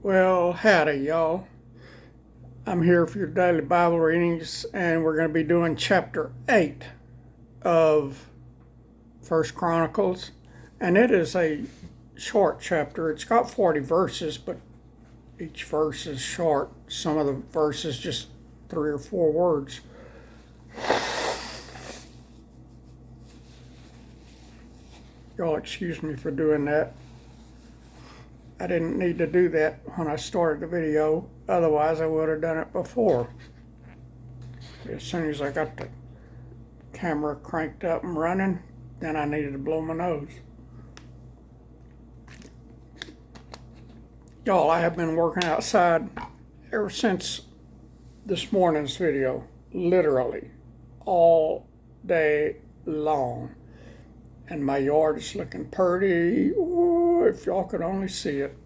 Well, howdy, y'all. I'm here for your daily Bible readings, and we're going to be doing chapter 8 of First Chronicles. And it is a short chapter. It's got 40 verses, but each verse is short. Some of the verses just 3 or 4 words. Y'all excuse me for doing that. I didn't need to do that when I started the video. Otherwise, I would have done it before. As soon as I got the camera cranked up and running, then I needed to blow my nose. Y'all, I have been working outside ever since this morning's video. Literally all day long. And my yard is looking pretty. Ooh, if y'all could only see it.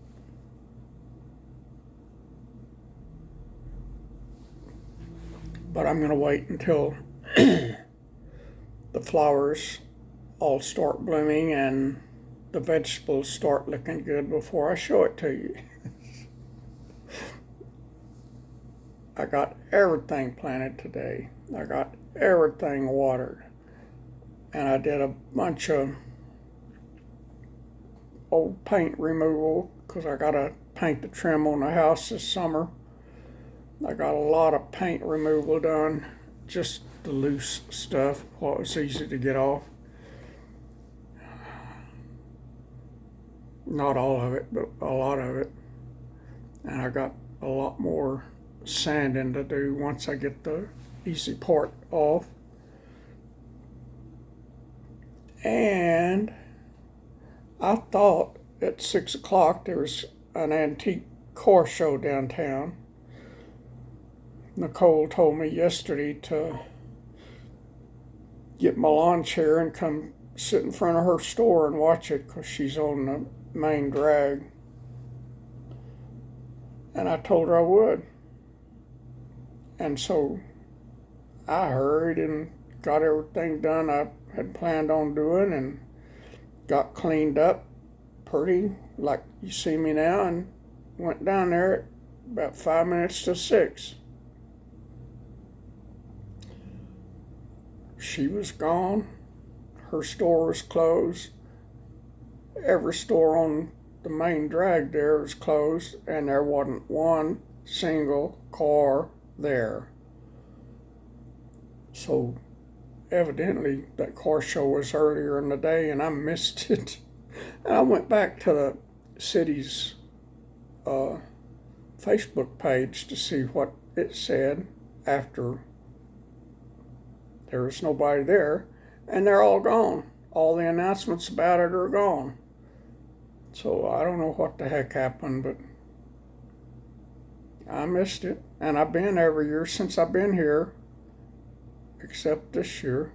But I'm going to wait until the flowers all start blooming and the vegetables start looking good before I show it to you. I got everything planted today. I got everything watered. And I did a bunch of old paint removal because I got to paint the trim on the house this summer. I got a lot of paint removal done, just the loose stuff, what was easy to get off. Not all of it, but a lot of it. And I got a lot more sanding to do once I get the easy part off. And I thought at 6 o'clock there was an antique car show downtown. Nicole told me yesterday to get my lawn chair and come sit in front of her store and watch it because she's on the main drag. And I told her I would. And so I hurried and got everything done I had planned on doing and got cleaned up pretty like you see me now, and went down there at about 5 minutes to 6. She was gone. Her store was closed. Every store on the main drag there was closed, and there wasn't one single car there. So evidently that car show was earlier in the day and I missed it. And I went back to the city's Facebook page to see what it said after there was nobody there, and they're all gone. All the announcements about it are gone. So I don't know what the heck happened, but I missed it. And I've been every year since I've been here, except this year.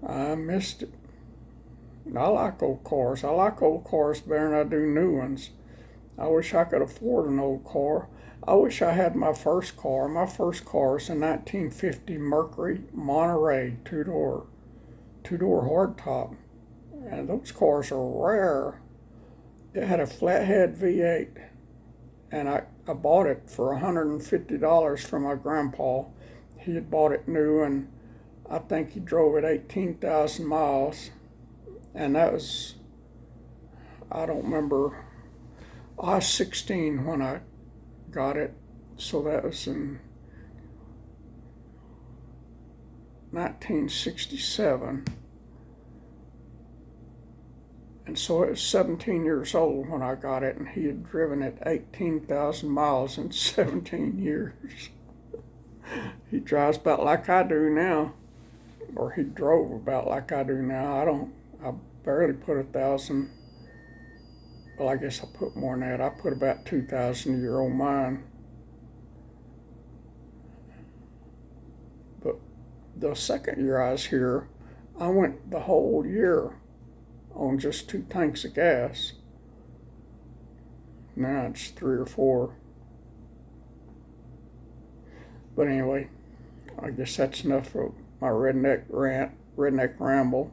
I missed it. I like old cars. I like old cars better than I do new ones. I wish I could afford an old car. I wish I had my first car. My first car is a 1950 Mercury Monterey two-door hardtop. And those cars are rare. It had a flathead V8. And I bought it for $150 from my grandpa. He had bought it new, and I think he drove it 18,000 miles. And that was, I don't remember, I was 16 when I got it. So that was in 1967. And so it was 17 years old when I got it, and he had driven it 18,000 miles in 17 years. He drives about like I do now, or he drove about like I do now. I barely put 1,000. Well, I guess I put more than that. I put about 2,000 a year on mine. But the second year I was here, I went the whole year on just 2 tanks of gas. Now it's 3 or 4. But anyway, I guess that's enough for my redneck rant, redneck ramble.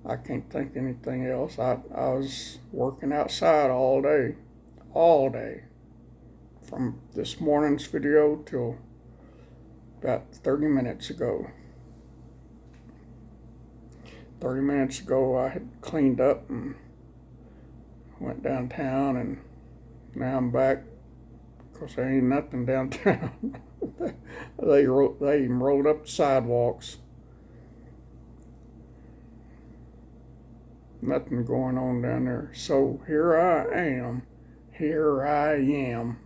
I can't think anything else. I was working outside all day, from this morning's video till about 30 minutes ago. 30 minutes ago, I had cleaned up and went downtown, and now I'm back because there ain't nothing downtown. They even rolled up the sidewalks. Nothing going on down there. So here I am.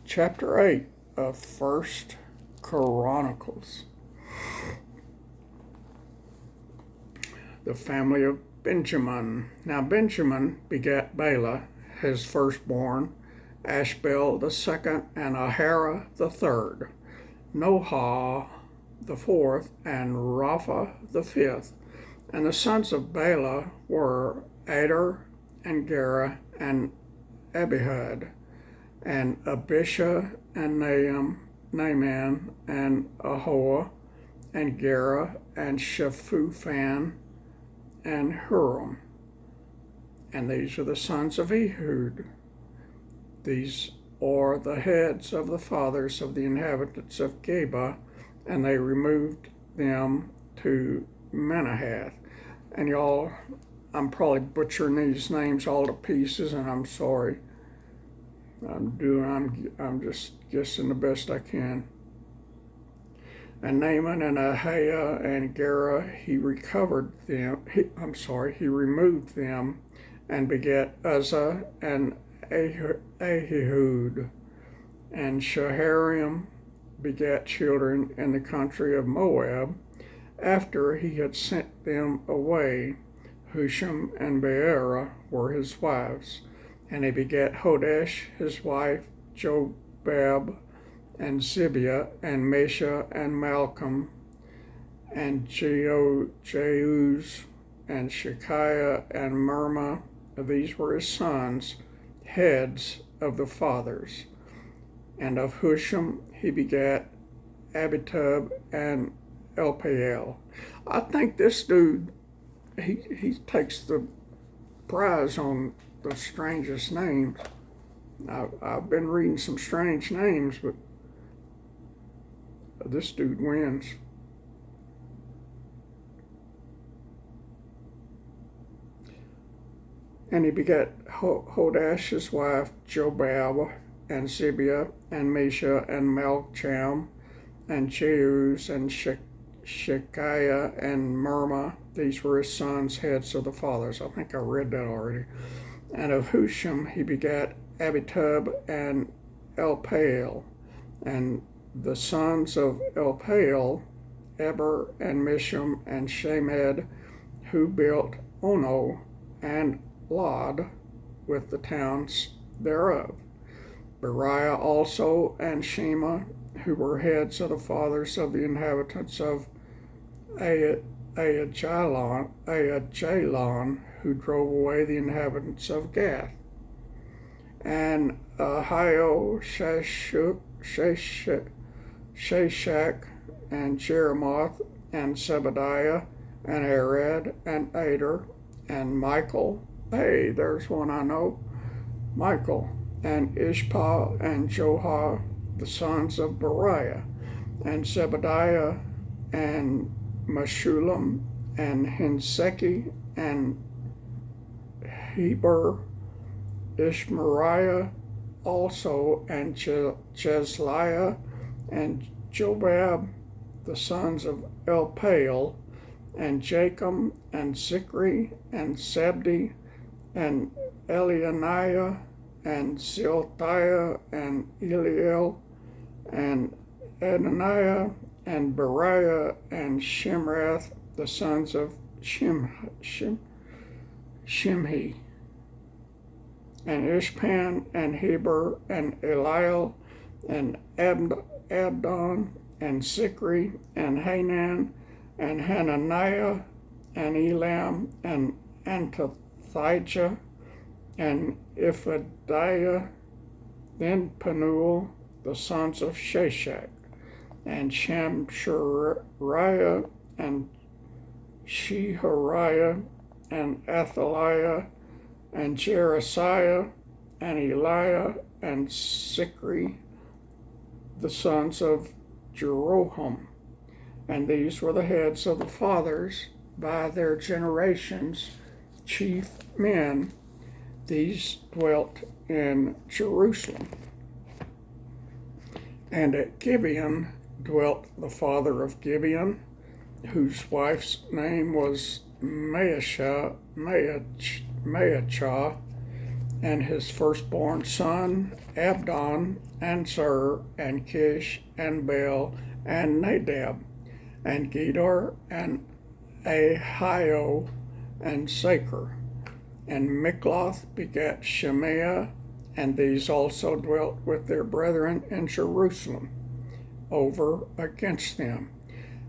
Chapter 8 of 1st Chronicles. The family of Benjamin. Now Benjamin begat Bela, his firstborn, Ashbel the second, and Ahara the third, Noha the fourth, and Rapha the fifth. And the sons of Bela were Ader, and Gera, and Abihud, and Abishah, and Naaman, and Ahoah, and Gera, and Shephufan, and Huram. And these are the sons of Ehud. These are the heads of the fathers of the inhabitants of Geba, and they removed them to Manahath. And y'all, I'm probably butchering these names all to pieces, and I'm sorry. I'm just guessing the best I can. And Naaman and Ahiah and Gera, he removed them, and begat Uzzah and Ahihud. And Shaharaim begat children in the country of Moab, after he had sent them away. Husham and Beerah were his wives. And he begat Hodesh, his wife, Jobab, and Zibiah, and Mesha, and Malcolm, and Jeuz, and Shekiah, and Mirma. These were his sons, heads of the fathers. And of Husham he begat Abitub and Elpaal. I think this dude, he takes the prize on the strangest names. I've been reading some strange names, but this dude wins. And he begat Hodash, his wife, Jobab, and Zibiah, and Mesha, and Malcham, and Jeuz, and Shekiah, and Mirma. These were his sons, heads of the fathers. I think I read that already. And of Husham he begat Abitub and Elpaal. And the sons of Elpaal, Eber, and Misham, and Shemed, who built Ono and Lod with the towns thereof. Beriah also, and Shema, who were heads of the fathers of the inhabitants of Aijalon, who drove away the inhabitants of Gath. And Ahio, Shashak, and Jeremoth, and Zebadiah, and Arad, and Ader, and Michael. Hey, there's one I know. Michael, and Ishpa, and Johah, the sons of Beriah, and Zebadiah, and Meshulam, and Hinseki, and Heber, Ishmariah also, and Jezliah, and Jobab, the sons of Elpaal, and Jachim, and Zikri, and Zabdi, and Elianiah, and Zilthiah, and Eliel, and Adoniah, and Beriah, and Shimrath, the sons of Shimhi, and Ishpan, and Heber, and Eliel, and Abdon, and Zikri, and Hanan, and Hananiah, and Elam, and Antothijah, and Iphidiah, then Penuel, the sons of Shashak, and Shamshariah, and Shehariah, and Athaliah, and Jerasiah, and Eliah, and Sikri, the sons of Jeroham. And these were the heads of the fathers by their generations, chief men. These dwelt in Jerusalem. And at Gibeon dwelt the father of Gibeon, whose wife's name was Maachah, and his firstborn son Abdon, and Zur, and Kish, and Baal, and Nadab, and Gedor, and Ahio, and Sacher. And Mikloth begat Shemaiah, and these also dwelt with their brethren in Jerusalem, over against them.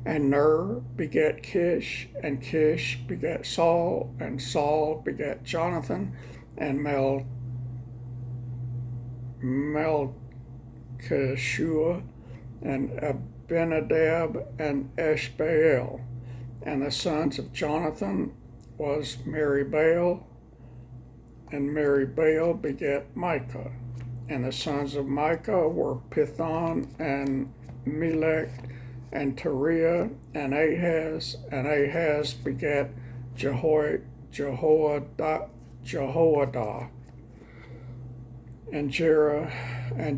And Ner begat Kish, and Kish begat Saul, and Saul begat Jonathan, and Malchishua, and Abinadab, and Eshbaal. And the sons of Jonathan was Meribaal, and Meribaal begat Micah. And the sons of Micah were Pithon, and Melech, and Teriah, and Ahaz begat Jehoiada, and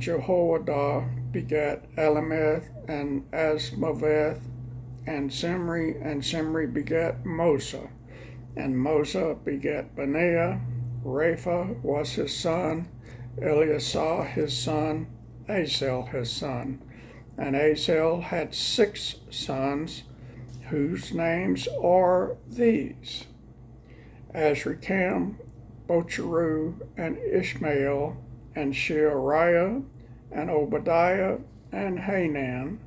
Jehoiada begat Alameth, and Asmaveth, and Zimri begat Mosa, and Mosa begat Benaiah. Rapha was his son, Eleasah his son, Asel his son. And Asel had 6 sons, whose names are these: Azrikam, Bocheru, and Ishmael, and Sheariah, and Obadiah, and Hanan.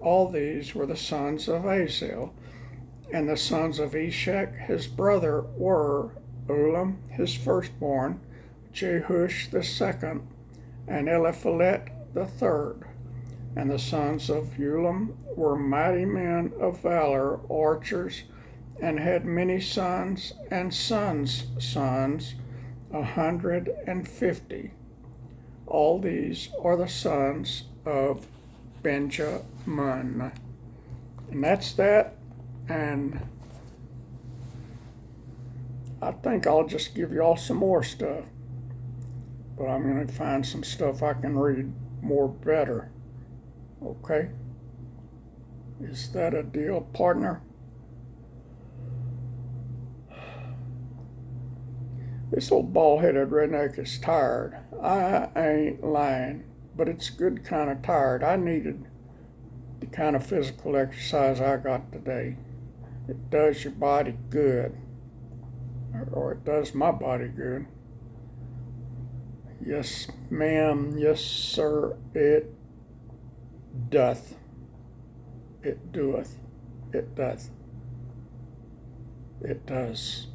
All these were the sons of Asel. And the sons of Eshek his brother were Ulam his firstborn, Jehush the second, and Eliphalet the third. And the sons of Ulam were mighty men of valor, archers, and had many sons and sons' sons, 150. All these are the sons of Benjamin. And that's that. And I think I'll just give y'all some more stuff. But I'm going to find some stuff I can read more better. Okay? Is that a deal, partner? This old bald-headed redneck is tired. I ain't lying, but it's good kind of tired. I needed the kind of physical exercise I got today. It does your body good, or it does my body good. Yes, ma'am, yes, sir, it doth. It doeth. It doth. It does.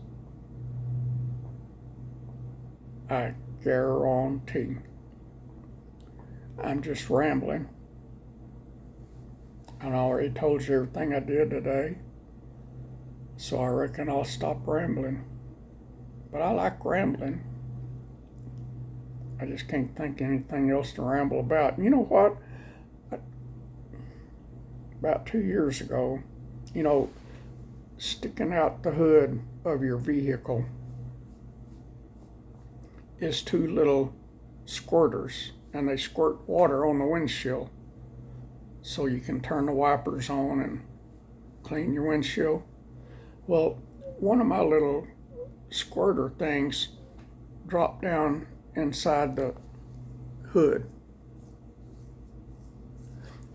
I guarantee. I'm just rambling. And I already told you everything I did today. So I reckon I'll stop rambling. But I like rambling. I just can't think of anything else to ramble about. And you know what? About 2 years ago, sticking out the hood of your vehicle is 2 little squirters, and they squirt water on the windshield so you can turn the wipers on and clean your windshield. Well, one of my little squirter things dropped down inside the hood.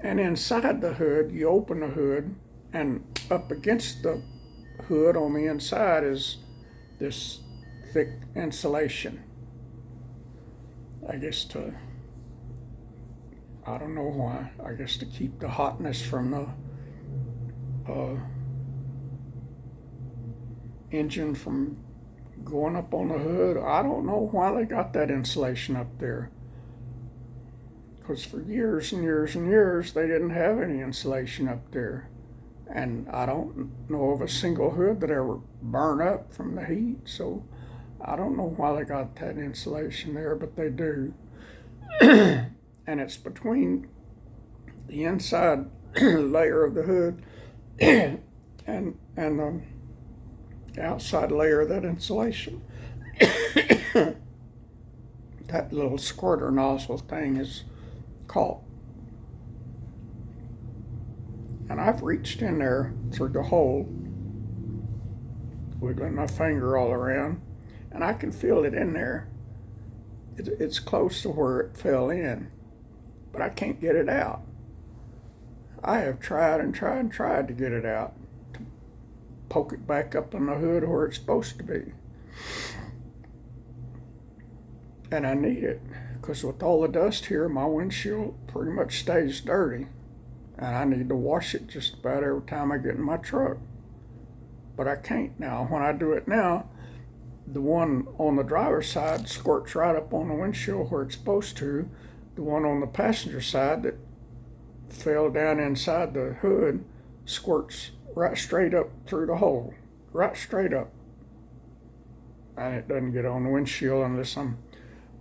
And inside the hood, you open the hood, and up against the hood on the inside is this thick insulation. I don't know why. I guess to keep the hotness from the engine from going up on the hood. I don't know why they got that insulation up there. Because for years and years and years, they didn't have any insulation up there. And I don't know of a single hood that ever burned up from the heat, so I don't know why they got that insulation there, but they do. And it's between the inside layer of the hood and the outside layer of that insulation. That little squirter nozzle thing is caught. And I've reached in there through the hole, wiggling my finger all around, and I can feel it in there. It's close to where it fell in, but I can't get it out. I have tried and tried and tried to get it out, to poke it back up in the hood where it's supposed to be. And I need it, because with all the dust here, my windshield pretty much stays dirty. And I need to wash it just about every time I get in my truck. But I can't now. When I do it now, the one on the driver's side squirts right up on the windshield where it's supposed to. The one on the passenger side that fell down inside the hood squirts right straight up through the hole. Right straight up. And it doesn't get on the windshield unless I'm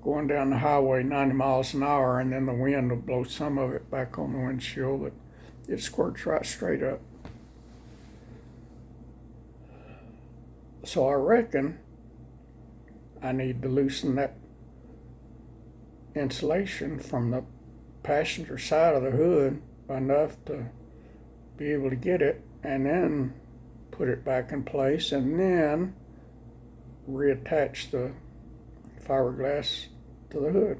going down the highway 90 miles an hour, and then the wind will blow some of it back on the windshield, but it squirts right straight up. So I reckon I need to loosen that insulation from the passenger side of the hood enough to be able to get it, and then put it back in place, and then reattach the fiberglass to the hood.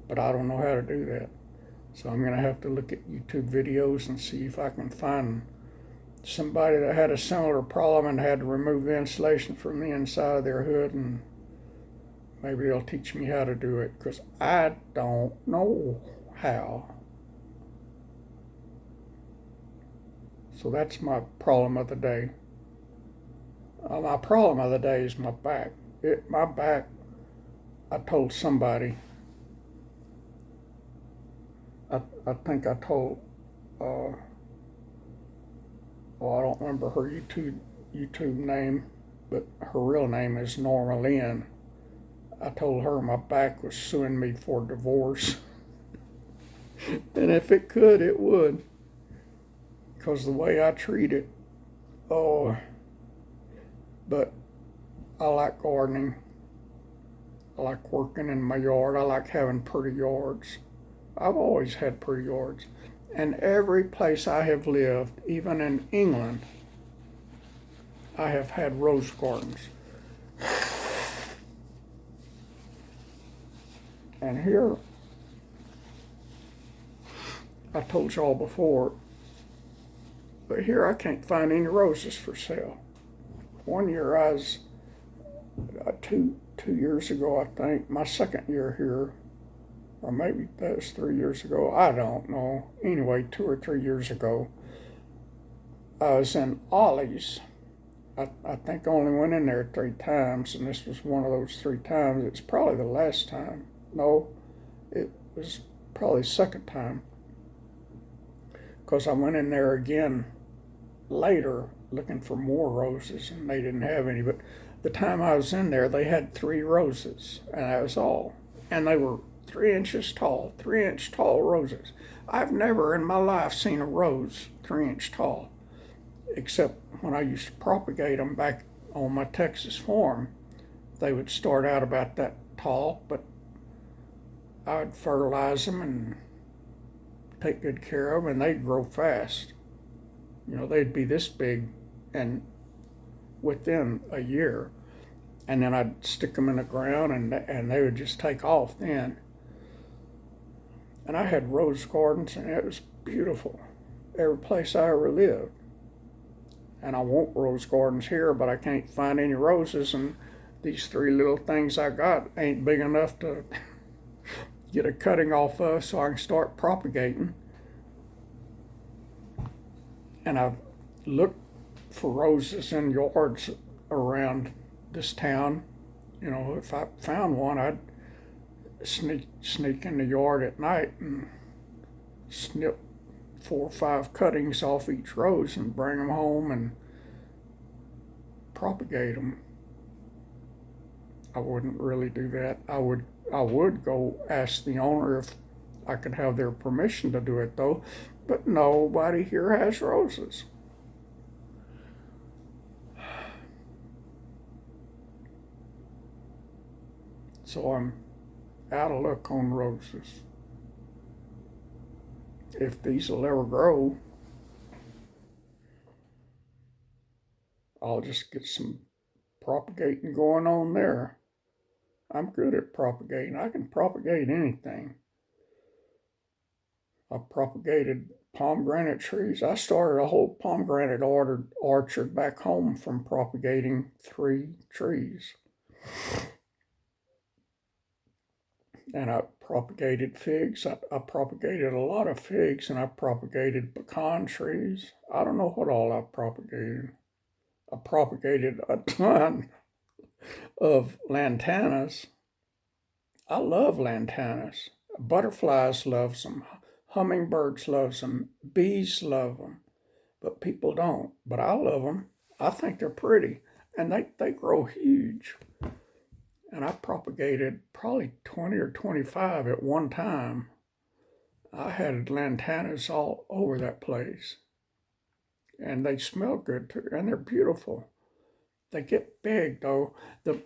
But I don't know how to do that. So I'm going to have to look at YouTube videos and see if I can find somebody that had a similar problem and had to remove the insulation from the inside of their hood, and maybe they'll teach me how to do it, because I don't know how. So that's my problem of the day. My problem of the day is my back. My back, I told somebody, I think I told, I don't remember her YouTube name, but her real name is Norma Lynn. I told her my back was suing me for divorce. And if it could, it would. Because the way I treat it, but I like gardening. I like working in my yard. I like having pretty yards. I've always had pretty yards. And every place I have lived, even in England, I have had rose gardens. And here, I told y'all before, but here I can't find any roses for sale. One year I was, two years ago, I think, my second year here, or maybe that was 3 years ago, I don't know. Anyway, 2 or 3 years ago, I was in Ollie's. I think I only went in there 3 times, and this was one of those 3 times. It's probably the last time. No, it was probably the second time, because I went in there again later looking for more roses, and they didn't have any. But the time I was in there, they had 3 roses, and that was all. And they were 3 inches tall, 3-inch tall roses. I've never in my life seen a rose 3-inch tall, except when I used to propagate them back on my Texas farm. They would start out about that tall, but I would fertilize them and take good care of them, and they'd grow fast. You know, they'd be this big and within a year, and then I'd stick them in the ground, and they would just take off then. And I had rose gardens, and it was beautiful every place I ever lived. And I want rose gardens here, but I can't find any roses, and these 3 little things I got ain't big enough to get a cutting off of so I can start propagating. And I've looked for roses in yards around this town. You know, if I found one, I'd sneak in the yard at night and snip 4 or 5 cuttings off each rose and bring them home and propagate them. I wouldn't really do that. I would go ask the owner if I could have their permission to do it though, but nobody here has roses. So I'm out of luck on roses. If these will ever grow, I'll just get some propagating going on there. I'm good at propagating. I can propagate anything. I propagated pomegranate trees. I started a whole pomegranate orchard back home from propagating 3 trees. And I propagated figs. I propagated a lot of figs, and I propagated pecan trees. I don't know what all I propagated. I propagated a ton of lantanas. I love lantanas. Butterflies love them. Hummingbirds love them. Bees love them. But people don't. But I love them. I think they're pretty. And they grow huge. And I propagated probably 20 or 25 at one time. I had lantanas all over that place. And they smell good too. And they're beautiful. They get big though. The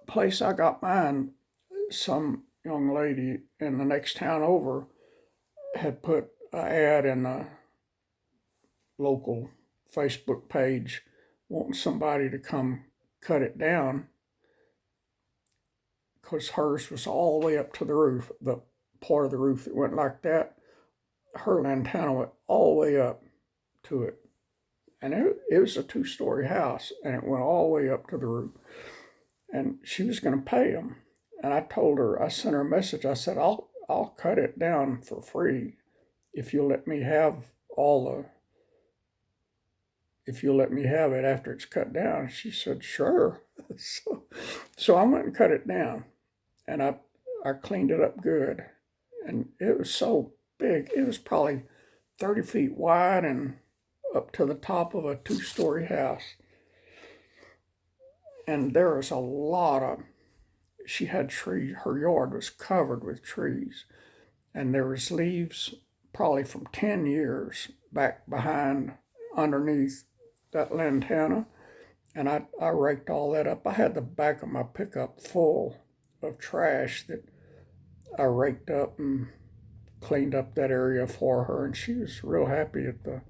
place I got mine, some young lady in the next town over had put an ad in the local Facebook page wanting somebody to come cut it down because hers was all the way up to the roof. The part of the roof that went like that, her lantana went all the way up to it. And it was a 2-story house, and it went all the way up to the roof. And she was going to pay them. And I told her, I sent her a message. I said, I'll cut it down for free if you'll let me have if you'll let me have it after it's cut down. She said, sure. So I went and cut it down, and I cleaned it up good. And it was so big. It was probably 30 feet wide and up to the top of a 2-story house. And there was a lot of, she had trees, her yard was covered with trees. And there was leaves probably from 10 years back behind underneath that lantana. And I raked all that up. I had the back of my pickup full of trash that I raked up and cleaned up that area for her. And she was real happy at the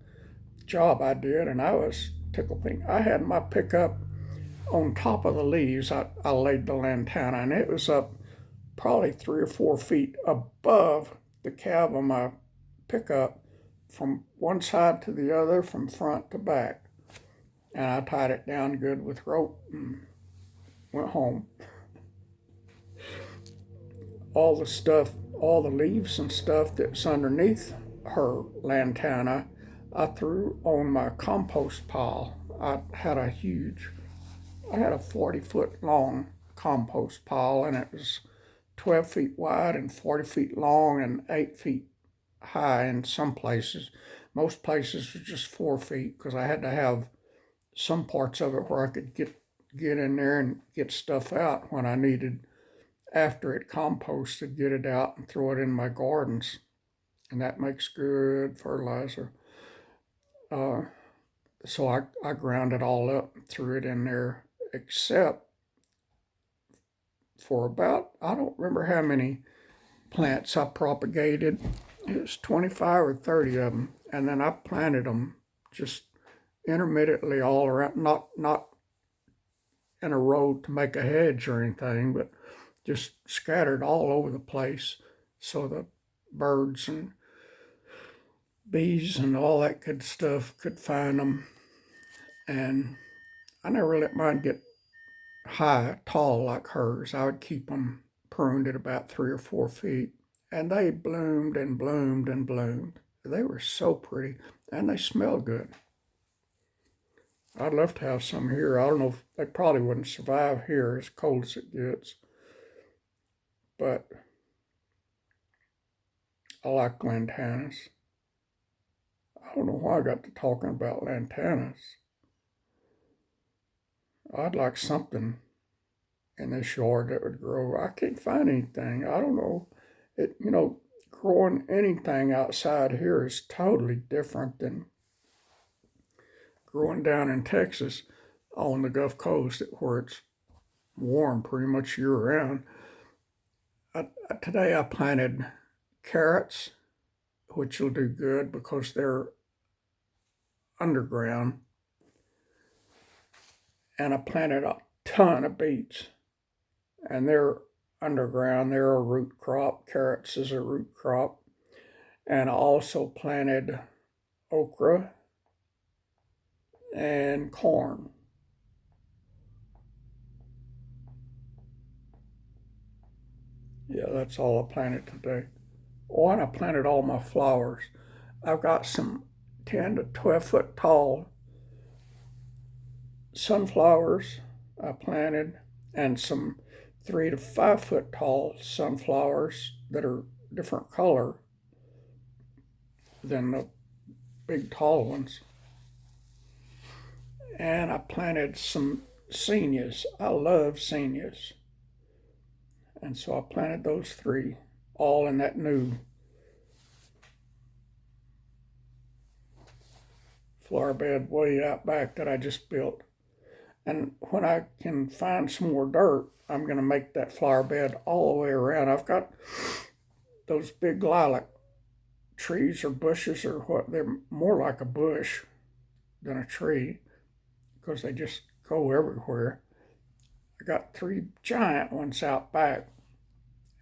job I did. And I was tickled pink. I had my pickup on top of the leaves. I laid the lantana, and it was up probably 3 or 4 feet above the cab of my pickup from one side to the other, from front to back. And I tied it down good with rope and went home. All the stuff, all the leaves and stuff that's underneath her lantana, I threw on my compost pile. I had a 40-foot long compost pile, and it was 12 feet wide and 40 feet long and 8 feet high in some places. Most places was just 4 feet because I had to have some parts of it where I could get in there and get stuff out when I needed, after it composted, get it out and throw it in my gardens. And that makes good fertilizer. So I ground it all up and threw it in there, except for about, I don't remember how many plants I propagated. It was 25 or 30 of them. And then I planted them just intermittently all around, not in a row to make a hedge or anything, but just scattered all over the place so the birds and bees and all that good stuff could find them. And I never let mine get high, tall like hers. I would keep them pruned at about 3 or 4 feet. And they bloomed and bloomed and bloomed. They were so pretty, and they smelled good. I'd love to have some here. I don't know if they probably wouldn't survive here as cold as it gets. But I like lantanas. I don't know why I got to talking about lantanas. I'd like something in this yard that would grow. I can't find anything. I don't know. Growing anything outside here is totally different than growing down in Texas on the Gulf Coast where it's warm pretty much year round. Today I planted carrots, which will do good because they're underground, and I planted a ton of beets, and they're underground. They're a root crop. Carrots is a root crop, and I also planted okra and corn. Yeah, that's all I planted today. Oh, and I planted all my flowers. I've got some 10 to 12 foot tall sunflowers I planted, and some 3 to 5 foot tall sunflowers that are different color than the big tall ones. And I planted some zinnias. I love zinnias. And so I planted those three all in that new flower bed way out back that I just built. And when I can find some more dirt, I'm going to make that flower bed all the way around. I've got those big lilac trees or bushes or what, they're more like a bush than a tree because they just go everywhere. I got 3 giant ones out back,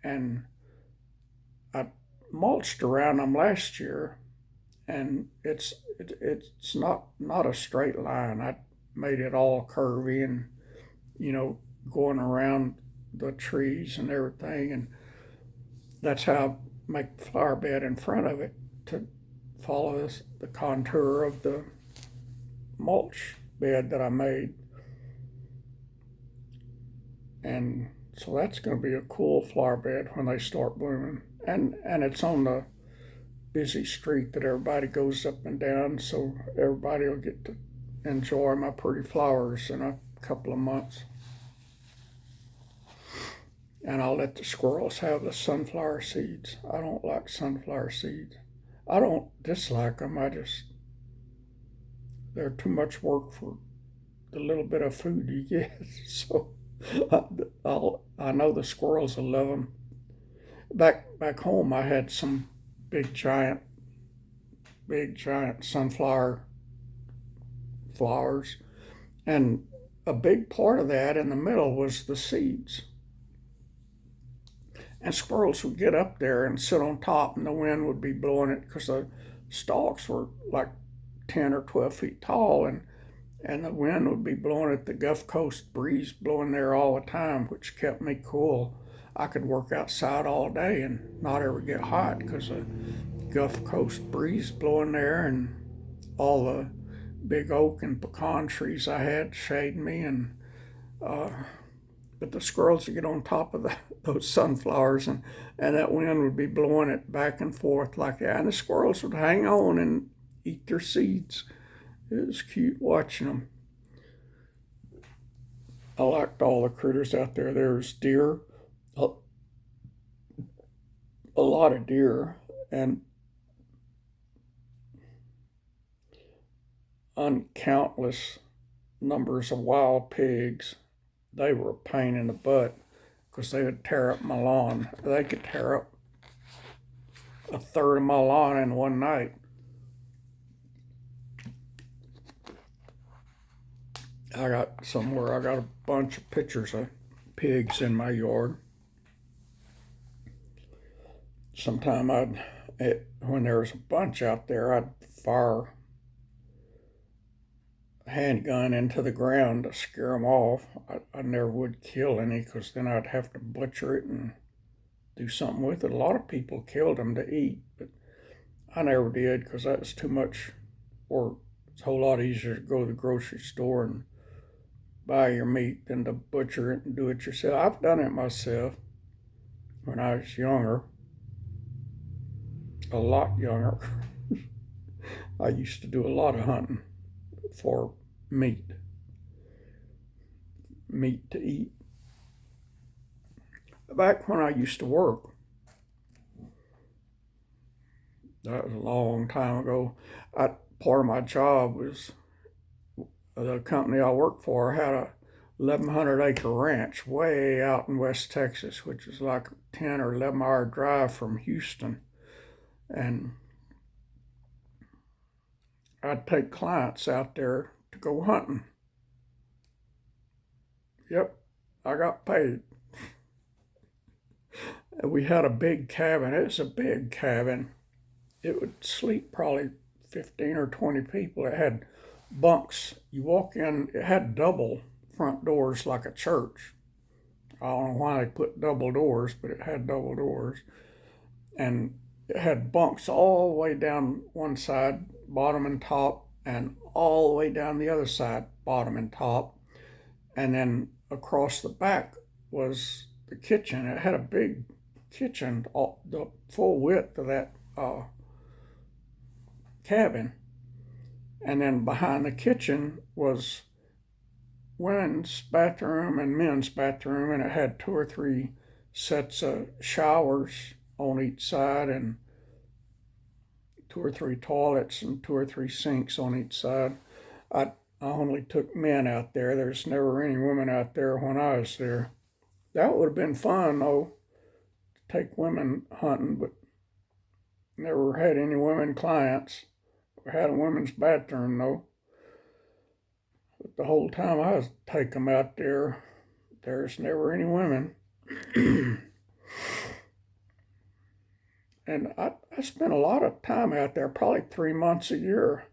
and I mulched around them last year, and it's not a straight line. I made it all curvy and you know going around the trees and everything, and that's how I make the flower bed in front of it to follow the contour of the mulch bed that I made. And so that's going to be a cool flower bed when they start blooming. And it's on the busy street that everybody goes up and down, so everybody will get to enjoy my pretty flowers in a couple of months. And I'll let the squirrels have the sunflower seeds. I don't like sunflower seeds. I don't dislike them. They're too much work for the little bit of food you get. So I know the squirrels will love them. Back home, I had some big giant, big giant sunflower flowers, and a big part of that in the middle was the seeds. And squirrels would get up there and sit on top, and the wind would be blowing it because the stalks were like 10 or 12 feet tall, and the wind would be blowing it, the Gulf Coast breeze blowing there all the time, which kept me cool. I could work outside all day and not ever get hot because the Gulf Coast breeze blowing there, and all the big oak and pecan trees I had shading me, and uh, but the squirrels would get on top of those sunflowers, and that wind would be blowing it back and forth like that, and the squirrels would hang on and eat their seeds. It was cute watching them. I liked all the critters out there. There's deer, a, a lot of deer, and uncountless numbers of wild pigs. They were a pain in the butt because they would tear up my lawn. They could tear up a third of my lawn in one night. I got a bunch of pictures of pigs in my yard. Sometime when there was a bunch out there, I'd fire a handgun into the ground to scare them off. I never would kill any because then I'd have to butcher it and do something with it. A lot of people killed them to eat, but I never did because that was too much work. It's a whole lot easier to go to the grocery store and buy your meat than to butcher it and do it yourself. I've done it myself when I was younger, a lot younger. I used to do a lot of hunting for meat to eat. Back when I used to work, that was a long time ago. Part of my job was the company I worked for had a 1,100-acre ranch way out in West Texas, which is like a 10 or 11-hour drive from Houston. And I'd take clients out there to go hunting. Yep, I got paid. We had a big cabin. It was a big cabin. It would sleep probably 15 or 20 people. It had bunks. You walk in, it had double front doors like a church. I don't know why they put double doors, but it had double doors. And it had bunks all the way down one side, bottom and top, and all the way down the other side, bottom and top. And then across the back was the kitchen. It had a big kitchen, the full width of that cabin. And then behind the kitchen was women's bathroom and men's bathroom, and it had 2 or 3 sets of showers on each side, and 2 or 3 toilets and 2 or 3 sinks on each side. I only took men out there. There's never any women out there when I was there. That would have been fun, though, to take women hunting, but never had any women clients. We had a women's bathroom, though. But the whole time I was take them out there, there's never any women. And I spent a lot of time out there, probably 3 months a year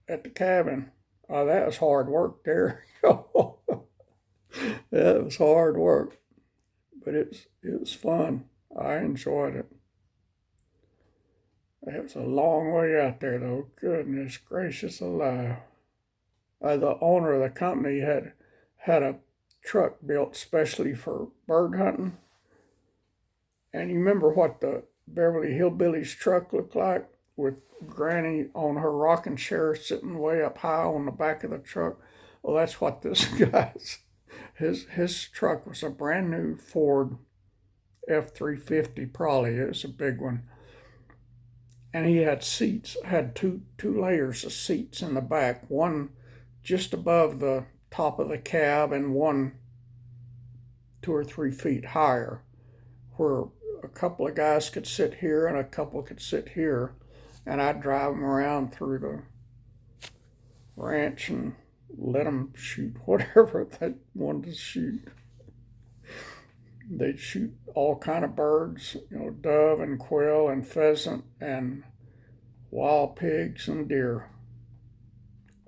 at the cabin. That was hard work there. That was hard work, but it was fun. I enjoyed it. It was a long way out there, though. Goodness gracious alive. The owner of the company had a truck built specially for bird hunting. And you remember what the Beverly Hillbillies truck looked like, with Granny on her rocking chair sitting way up high on the back of the truck? Well, that's what this guy's. His truck was a brand new Ford F-350, probably. It was a big one. And he had seats, had two layers of seats in the back, one just above the top of the cab and one 2 or 3 feet higher, where a couple of guys could sit here and a couple could sit here, and I'd drive them around through the ranch and let them shoot whatever they wanted to shoot. They'd shoot all kind of birds, dove and quail and pheasant and wild pigs and deer.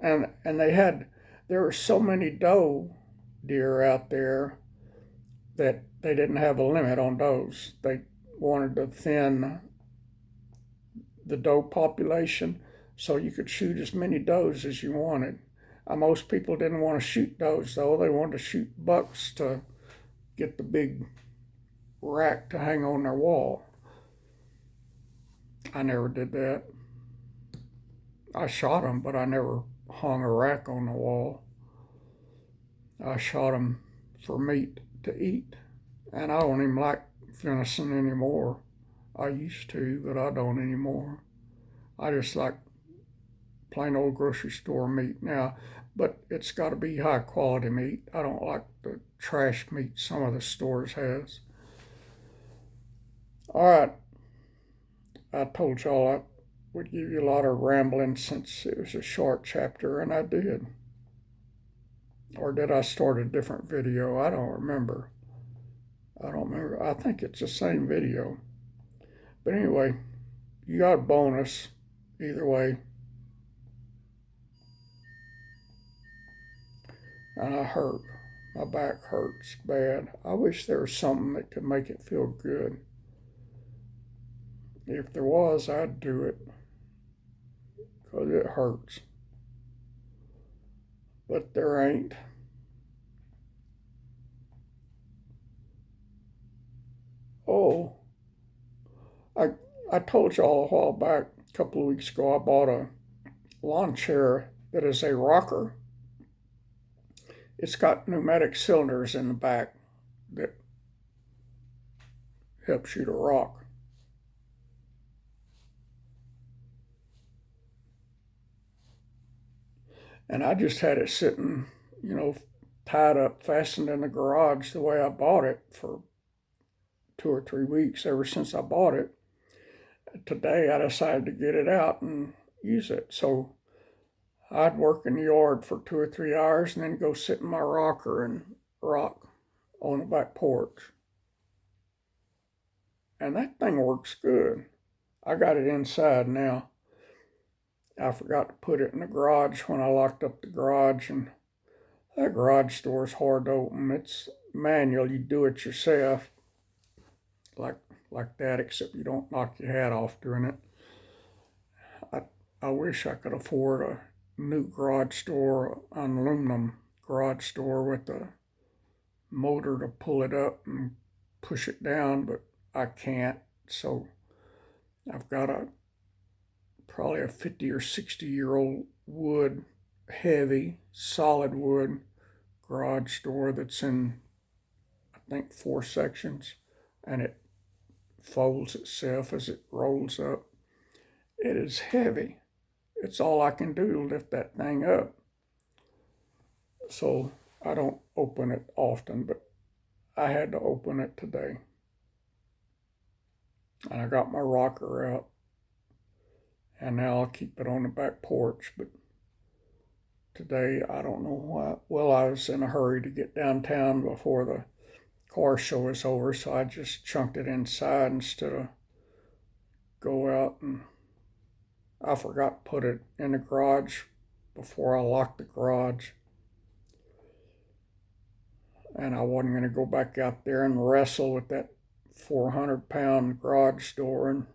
And there were so many doe deer out there that they didn't have a limit on does. They wanted to thin the doe population so you could shoot as many does as you wanted. Most people didn't want to shoot does, though. They wanted to shoot bucks to get the big rack to hang on their wall. I never did that. I shot them, but I never hung a rack on the wall. I shot them for meat to eat, and I don't even like venison anymore. I used to, but I don't anymore. I just like plain old grocery store meat now, but it's got to be high quality meat. I don't like the trash meat some of the stores has. All right, I told y'all I would give you a lot of rambling since it was a short chapter, and I did. Or did I start a different video? I don't remember. I think it's the same video. But anyway, you got a bonus either way. And I hurt. My back hurts bad. I wish there was something that could make it feel good. If there was, I'd do it, because it hurts. But there ain't. Oh, I told y'all a while back, a couple of weeks ago, I bought a lawn chair that is a rocker. It's got pneumatic cylinders in the back that helps you to rock. And I just had it sitting, tied up, fastened in the garage the way I bought it for 2 or 3 weeks ever since I bought it. Today I decided to get it out and use it. So I'd work in the yard for 2 or 3 hours and then go sit in my rocker and rock on the back porch. And that thing works good. I got it inside now. I forgot to put it in the garage when I locked up the garage, and that garage door is hard to open. It's manual. You do it yourself, like that, except you don't knock your hat off doing it. I wish I could afford a new garage door, an aluminum garage door with a motor to pull it up and push it down, but I can't. So I've got probably a 50 or 60-year-old wood, heavy, solid wood garage door that's in, I think, 4 sections, and it folds itself as it rolls up. It is heavy. It's all I can do to lift that thing up. So I don't open it often, but I had to open it today. And I got my rocker out. And now I'll keep it on the back porch. But today, I don't know why. Well, I was in a hurry to get downtown before the car show is over, so I just chunked it inside instead of go out, and I forgot to put it in the garage before I locked the garage. And I wasn't going to go back out there and wrestle with that 400-pound garage door and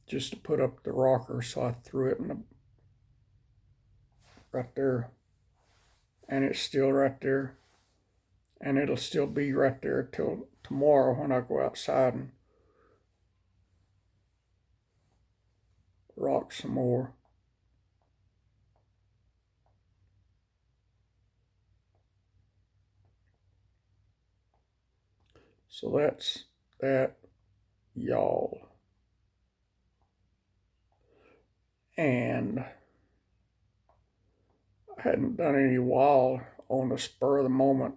just to put up the rocker, so I threw it right there, and it's still right there, and it'll still be right there till tomorrow when I go outside and rock some more. So that's that, y'all. And I hadn't done any wild on the spur of the moment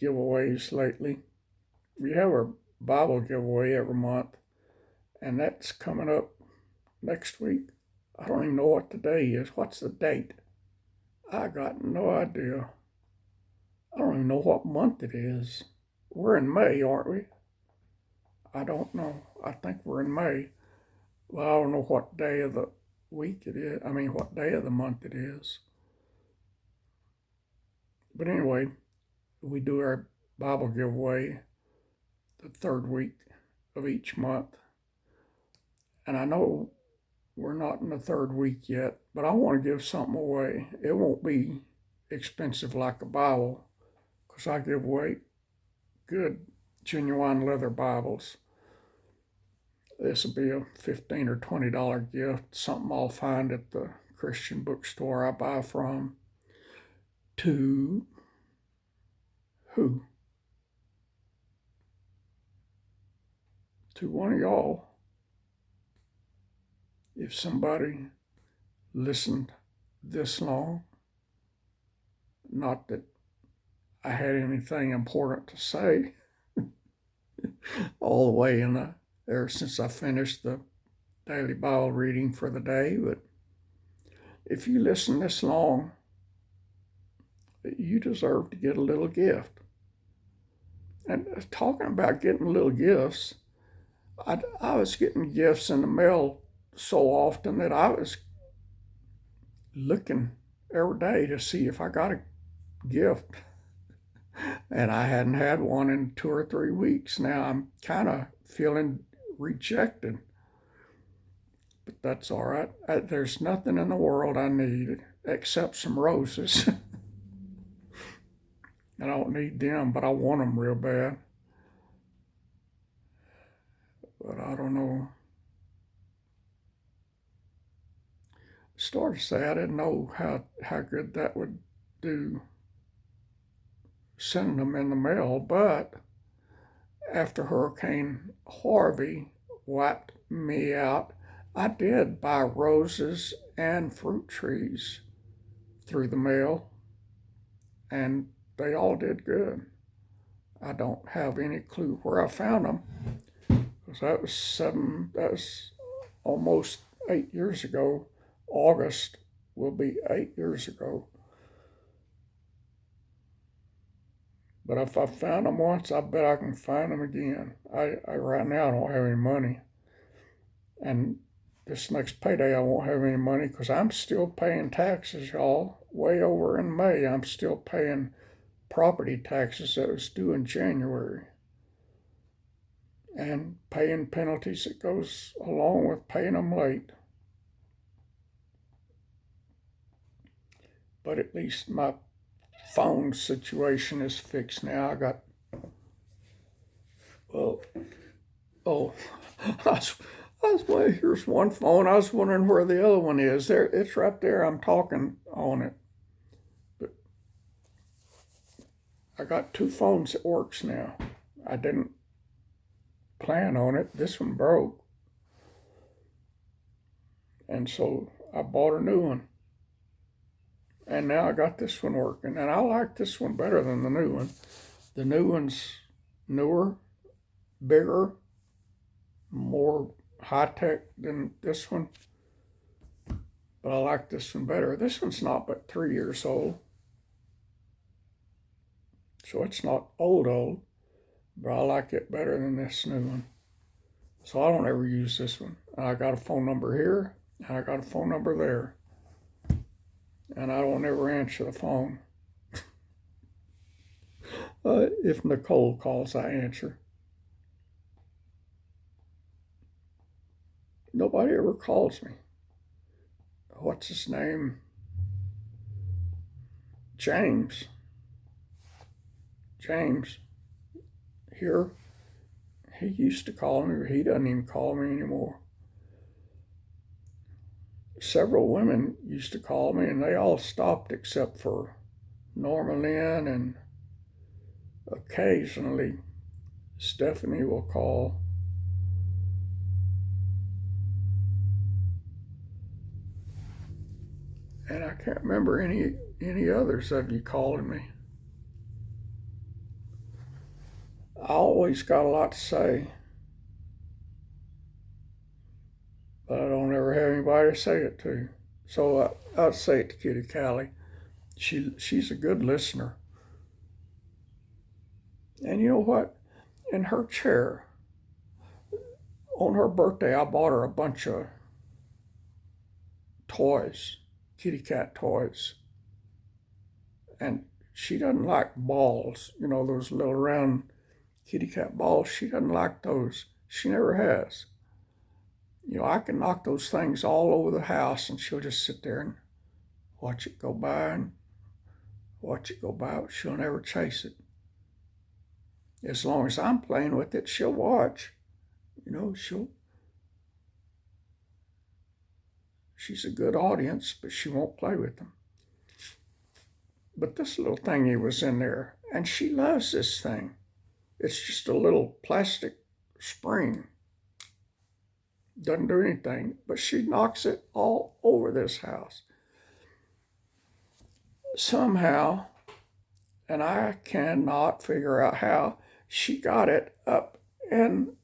giveaways lately. We have our Bible giveaway every month, and that's coming up next week. I don't even know what the day is. What's the date? I got no idea. I don't even know what month it is. We're in May, aren't we? I don't know. I think we're in May. Well, I don't know what day of the week it is. I mean, what day of the month it is. But anyway, we do our Bible giveaway the third week of each month. And I know we're not in the third week yet, but I want to give something away. It won't be expensive like a Bible, because I give away good, genuine leather Bibles. This will be a $15 or $20 gift, something I'll find at the Christian bookstore I buy from. To who? To one of y'all. If somebody listened this long, not that I had anything important to say, all the way in there since I finished the daily Bible reading for the day, but if you listen this long, you deserve to get a little gift. And talking about getting little gifts, I was getting gifts in the mail so often that I was looking every day to see if I got a gift. And I hadn't had one in 2 or 3 weeks. Now I'm kind of feeling rejected. But that's all right. There's nothing in the world I need except some roses. I don't need them, but I want them real bad. But I don't know. started to say I didn't know how good that would do sending them in the mail, but after Hurricane Harvey wiped me out, I did buy roses and fruit trees through the mail, and they all did good. I don't have any clue where I found them, because that was almost 8 years ago. August will be 8 years ago. But if I found them once, I bet I can find them again. I right now don't have any money, and this next payday I won't have any money because I'm still paying taxes, y'all. Way over in May, I'm still paying property taxes that was due in January, and paying penalties that goes along with paying them late. But at least my phone situation is fixed now. I got, well, oh, here's one phone. I was wondering where the other one is. There, it's right there. I'm talking on it. But I got two phones that works now. I didn't plan on it. This one broke, and so I bought a new one. And now I got this one working, and I like this one better than the new one. The new one's newer, bigger, more high-tech than this one, but I like this one better. This one's not but 3 years old, so it's not old, but I like it better than this new one. So I don't ever use this one. I got a phone number here, and I got a phone number there, and I don't ever answer the phone. If Nicole calls, I answer. Nobody ever calls me. What's his name? James here. He used to call me, but he doesn't even call me anymore. Several women used to call me, and they all stopped except for Norma Lynn, and occasionally Stephanie will call. And I can't remember any others of you calling me. I always got a lot to say, but I don't ever have anybody to say it to. So I'd say it to Kitty Callie. She's a good listener. And you know what? In her chair, on her birthday, I bought her a bunch of toys, kitty cat toys. And she doesn't like balls, those little round kitty cat balls. She doesn't like those. She never has. I can knock those things all over the house, and she'll just sit there and watch it go by and watch it go by, but she'll never chase it. As long as I'm playing with it, she'll watch. She's a good audience, but she won't play with them. But this little thingy was in there, and she loves this thing. It's just a little plastic spring. Doesn't do anything, but she knocks it all over this house. Somehow, and I cannot figure out how, she got it up in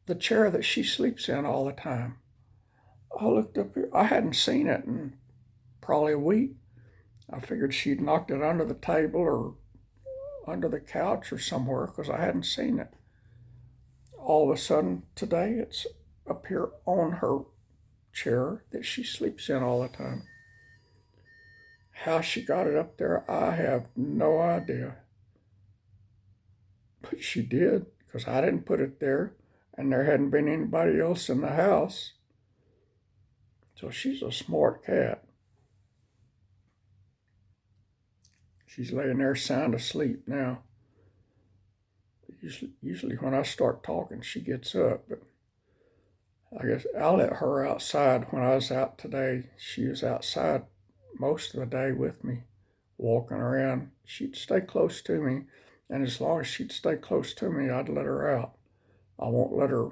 the chair that she sleeps in all the time. I looked up here. I hadn't seen it in probably a week. I figured she'd knocked it under the table or under the couch or somewhere because I hadn't seen it. All of a sudden today, it's up here on her chair that she sleeps in all the time. How she got it up there, I have no idea. But she did, because I didn't put it there, and there hadn't been anybody else in the house. So she's a smart cat. She's laying there sound asleep now. Usually when I start talking, she gets up, but I guess I let her outside when I was out today. She was outside most of the day with me, walking around. She'd stay close to me, and as long as she'd stay close to me, I'd let her out. I won't let her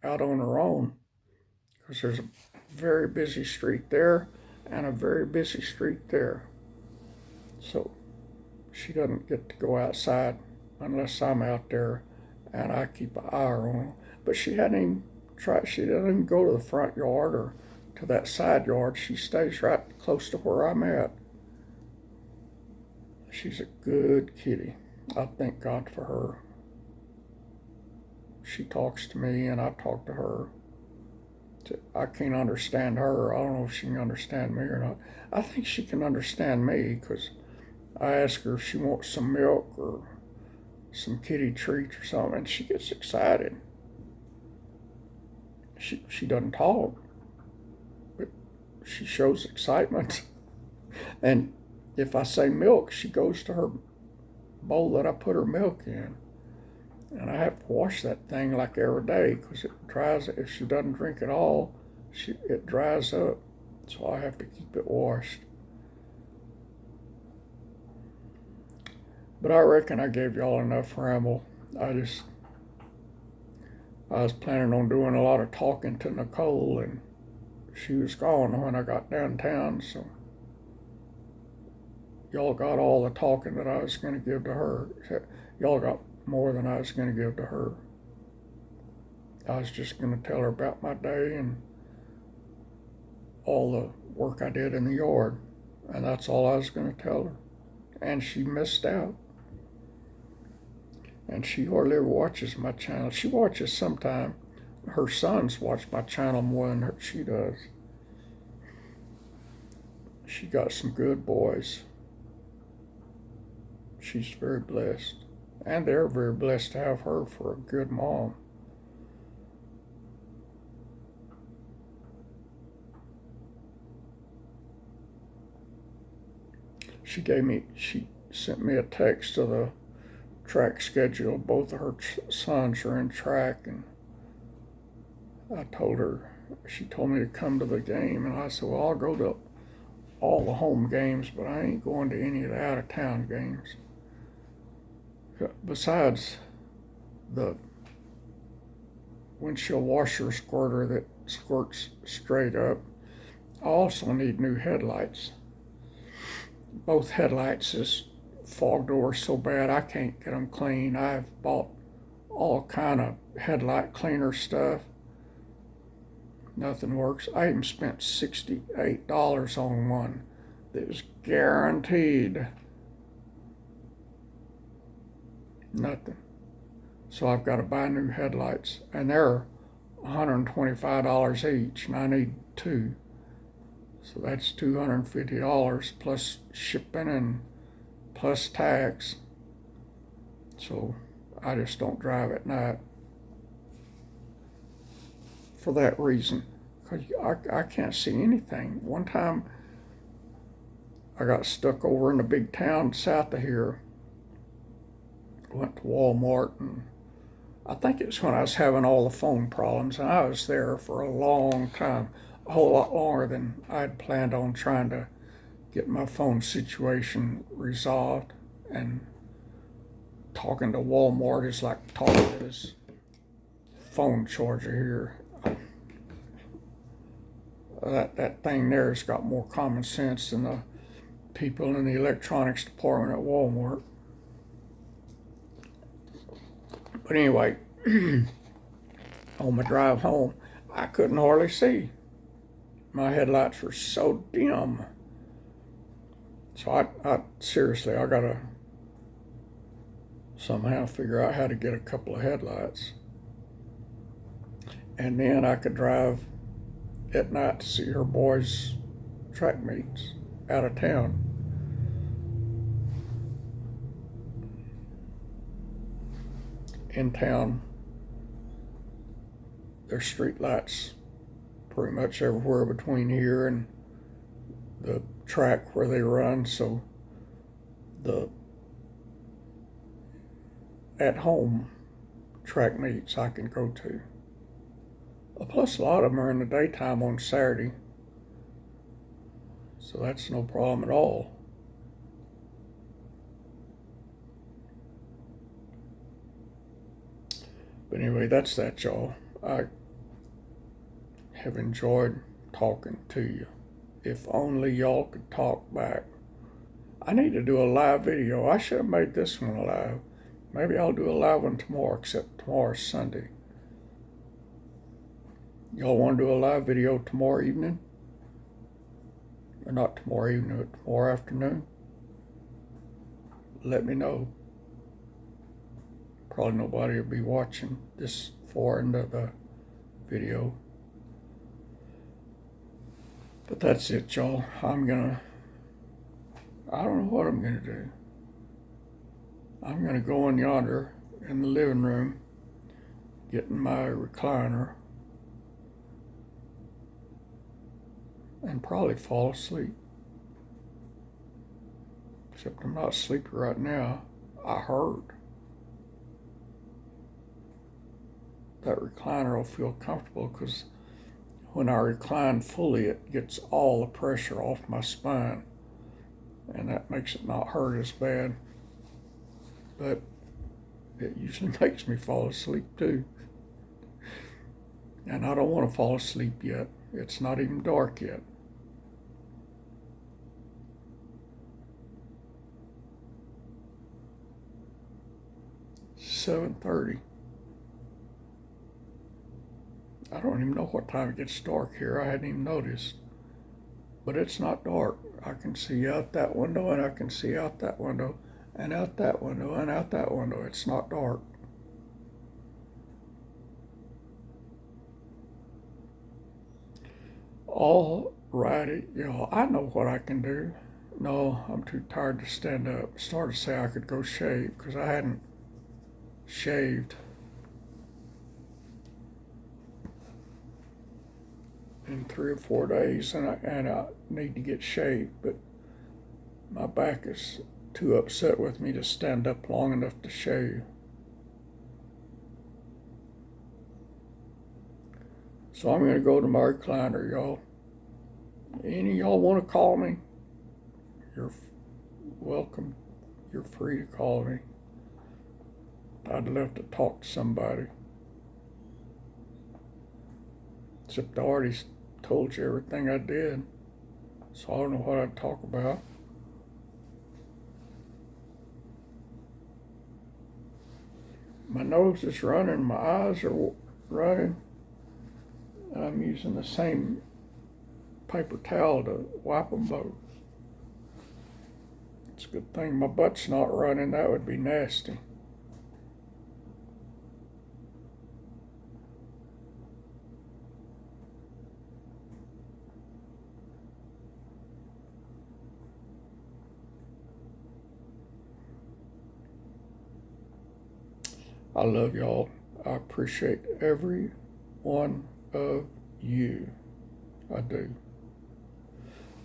out on her own because there's a very busy street there and a very busy street there. So she doesn't get to go outside unless I'm out there and I keep an eye on her. But she hadn't even tried, she doesn't even go to the front yard or to that side yard. She stays right close to where I'm at. She's a good kitty. I thank God for her. She talks to me and I talk to her. I can't understand her. I don't know if she can understand me or not. I think she can understand me because I ask her if she wants some milk or some kitty treats or something, and she gets excited. She doesn't talk, but she shows excitement. And if I say milk, she goes to her bowl that I put her milk in. And I have to wash that thing like every day because it dries. If she doesn't drink it all, it dries up. So I have to keep it washed. But I reckon I gave y'all enough ramble. I was planning on doing a lot of talking to Nicole, and she was gone when I got downtown, so y'all got all the talking that I was going to give to her. Y'all got more than I was going to give to her. I was just going to tell her about my day and all the work I did in the yard, and that's all I was going to tell her. And she missed out. And she hardly ever watches my channel. She watches sometime. Her sons watch my channel more than she does. She got some good boys. She's very blessed. And they're very blessed to have her for a good mom. She sent me a text of the track schedule. Both of her sons are in track, and she told me to come to the game, and I said, well, I'll go to all the home games, but I ain't going to any of the out-of-town games. Besides the windshield washer squirter that squirts straight up, I also need new headlights. Both headlights is fogged over so bad I can't get them clean. I've bought all kind of headlight cleaner stuff. Nothing works. I even spent $68 on one that was guaranteed. Nothing. So I've got to buy new headlights, and they're $125 each, and I need two. So that's $250 plus shipping and plus tax. So I just don't drive at night for that reason, because I can't see anything. One time I got stuck over in the big town south of here. Went to Walmart, and I think it was when I was having all the phone problems, and I was there for a long time, a whole lot longer than I'd planned on trying to get my phone situation resolved. And talking to Walmart is like talking to this phone charger here. That thing there has got more common sense than the people in the electronics department at Walmart. But anyway, on my drive home, I couldn't hardly see. My headlights were so dim. So I seriously, I gotta somehow figure out how to get a couple of headlights. And then I could drive at night to see her boys' track meets out of town. In town, there's street lights pretty much everywhere between here and the track where they run, so the at home track meets I can go to. Plus, a lot of them are in the daytime on Saturday, so that's no problem at all. But anyway, that's that, y'all. I have enjoyed talking to you. If only y'all could talk back. I need to do a live video. I should have made this one live. Maybe I'll do a live one tomorrow, except tomorrow's Sunday. Y'all want to do a live video tomorrow evening? Or not tomorrow evening, but tomorrow afternoon? Let me know. Probably nobody will be watching this far into the video. But that's it, y'all. I don't know what I'm gonna do. I'm gonna go in yonder in the living room, get in my recliner, and probably fall asleep. Except I'm not sleepy right now. I heard that recliner will feel comfortable because when I recline fully, it gets all the pressure off my spine, and that makes it not hurt as bad. But it usually makes me fall asleep too. And I don't want to fall asleep yet. It's not even dark yet. It's 7:30. I don't even know what time it gets dark here. I hadn't even noticed. But it's not dark. I can see out that window, and I can see out that window, and out that window, and out that window. It's not dark. All righty, y'all. I know what I can do. No, I'm too tired to stand up. I started to say I could go shave because I hadn't shaved in 3 or 4 days, and I need to get shaved, but my back is too upset with me to stand up long enough to shave. So I'm going to go to my recliner, y'all. Any of y'all want to call me? You're welcome. You're free to call me. I'd love to talk to somebody. Except I already told you everything I did, so I don't know what I'd talk about. My nose is running, my eyes are running, and I'm using the same paper towel to wipe them both. It's a good thing my butt's not running. That would be nasty. I love y'all. I appreciate every one of you. I do.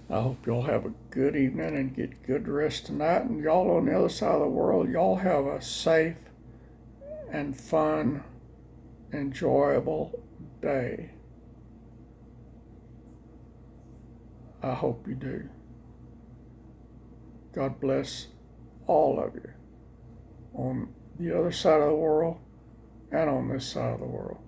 I hope y'all have a good evening and get good rest tonight. And y'all on the other side of the world, y'all have a safe and fun, enjoyable day. I hope you do. God bless all of you on the other side of the world and on this side of the world.